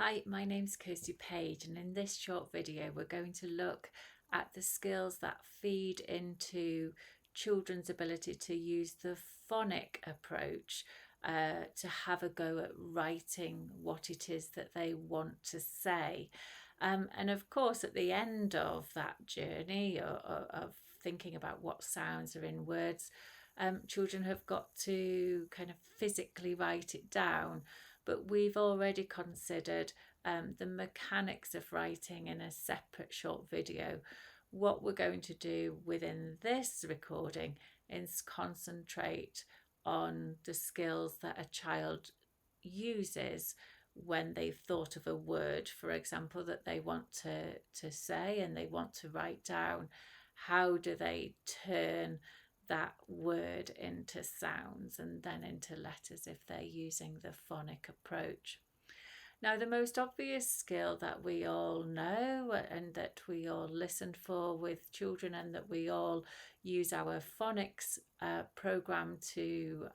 Hi, my name's Kirsty Page, and in this short video we're going to look at the skills that feed into children's ability to use the phonic approach to have a go at writing what it is that they want to say. And of course, at the end of that journey of thinking about what sounds are in words, children have got to kind of physically write it down. But we've already considered the mechanics of writing in a separate short video. What we're going to do within this recording is concentrate on the skills that a child uses when they've thought of a word, for example, that they want to say and they want to write down. How do they turn that word into sounds and then into letters if they're using the phonic approach? Now, the most obvious skill that we all know and that we all listen for with children and that we all use our phonics program to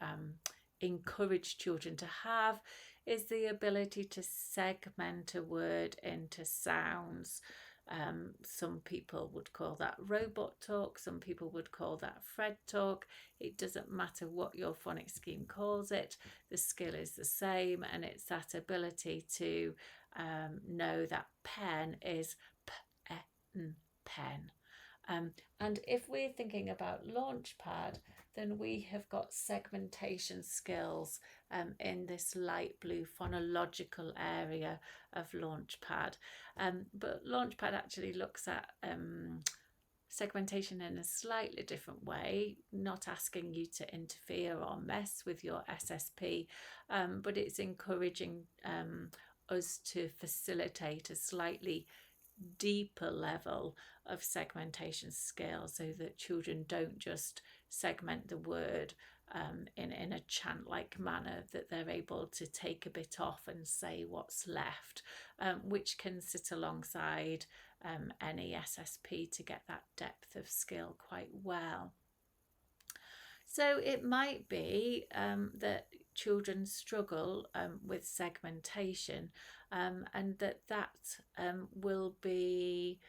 encourage children to have is the ability to segment a word into sounds. Some people would call that robot talk, some people would call that Fred talk. It doesn't matter what your phonics scheme calls it, the skill is the same, and it's that ability to know that pen is pen. And if we're thinking about Launchpad, then we have got segmentation skills in this light blue phonological area of Launchpad. But Launchpad actually looks at segmentation in a slightly different way, not asking you to interfere or mess with your SSP, but it's encouraging us to facilitate a slightly deeper level of segmentation skill so that children don't just segment the word in a chant-like manner, that they're able to take a bit off and say what's left, which can sit alongside any SSP to get that depth of skill quite well. So it might be that children struggle with segmentation, and that will be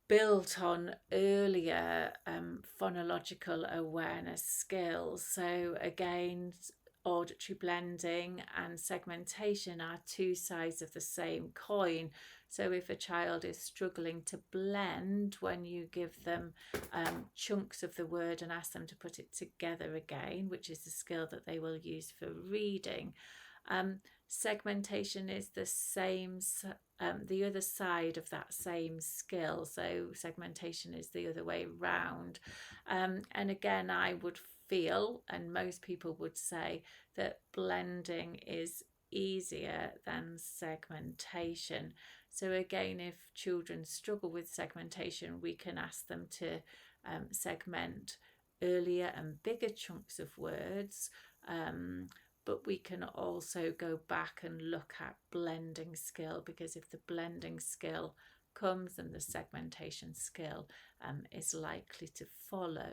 built on earlier phonological awareness skills. So again, auditory blending and segmentation are two sides of the same coin. So if a child is struggling to blend when you give them chunks of the word and ask them to put it together again, which is the skill that they will use for reading, segmentation is the same, the other side of that same skill. So segmentation is the other way round. And again, I would feel, and most people would say, that blending is easier than segmentation. So again, if children struggle with segmentation, we can ask them to segment earlier and bigger chunks of words, but we can also go back and look at blending skill, because if the blending skill comes, then the segmentation skill is likely to follow.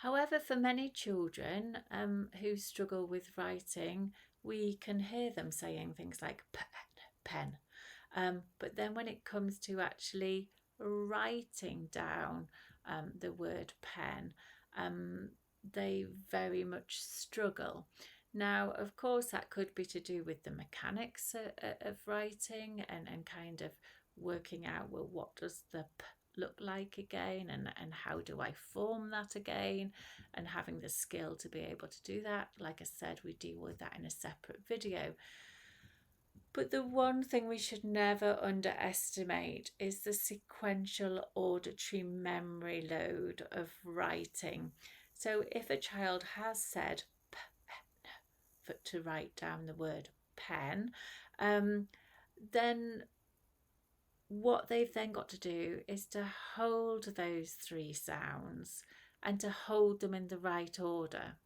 However, for many children who struggle with writing, we can hear them saying things like pen. But then when it comes to actually writing down the word pen, they very much struggle. Now, of course, that could be to do with the mechanics of writing and kind of working out, well, what does the p look like again, and how do I form that again, and having the skill to be able to do that. Like I said, we deal with that in a separate video. But the one thing we should never underestimate is the sequential auditory memory load of writing. So if a child has said to write down the word pen, then what they've then got to do is to hold those three sounds and to hold them in the right order,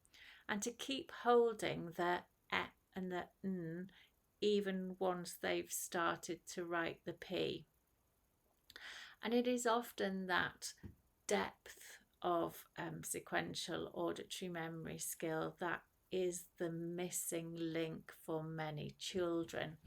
and to keep holding the e and the n even once they've started to write the p. And it is often that depth of sequential auditory memory skill that is the missing link for many children.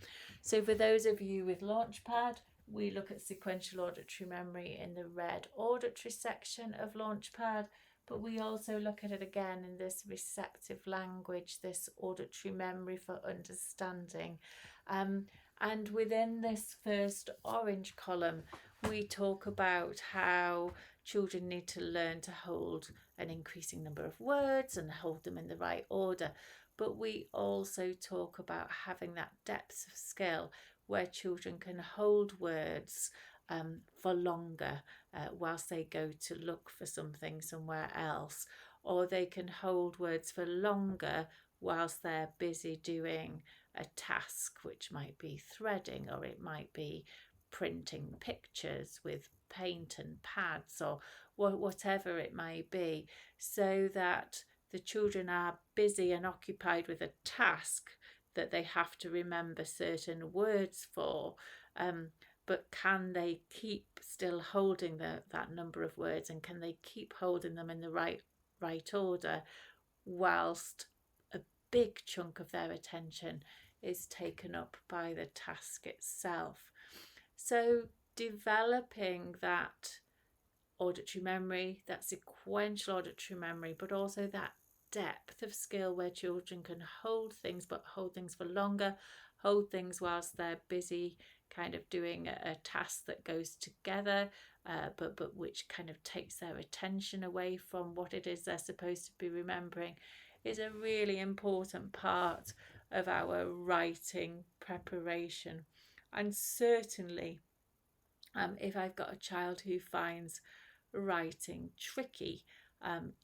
So for those of you with Launchpad, we look at sequential auditory memory in the red auditory section of Launchpad, but we also look at it again in this receptive language, this auditory memory for understanding. And within this first orange column, we talk about how children need to learn to hold an increasing number of words and hold them in the right order. But we also talk about having that depth of skill where children can hold words for longer whilst they go to look for something somewhere else, or they can hold words for longer whilst they're busy doing a task, which might be threading, or it might be printing pictures with paint and pads, or whatever it may be, so that the children are busy and occupied with a task that they have to remember certain words for, but can they keep still holding that number of words, and can they keep holding them in the right order whilst a big chunk of their attention is taken up by the task itself. So developing that auditory memory, that sequential auditory memory, but also that depth of skill where children can hold things, but hold things for longer, hold things whilst they're busy kind of doing a task that goes together, but which kind of takes their attention away from what it is they're supposed to be remembering, is a really important part of our writing preparation. And certainly if I've got a child who finds writing tricky,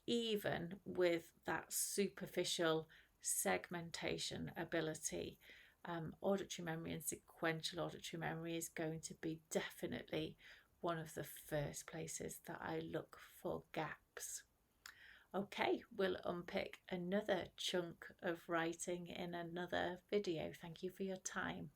even with that superficial segmentation ability, auditory memory and sequential auditory memory is going to be definitely one of the first places that I look for gaps. Okay, we'll unpick another chunk of writing in another video. Thank you for your time.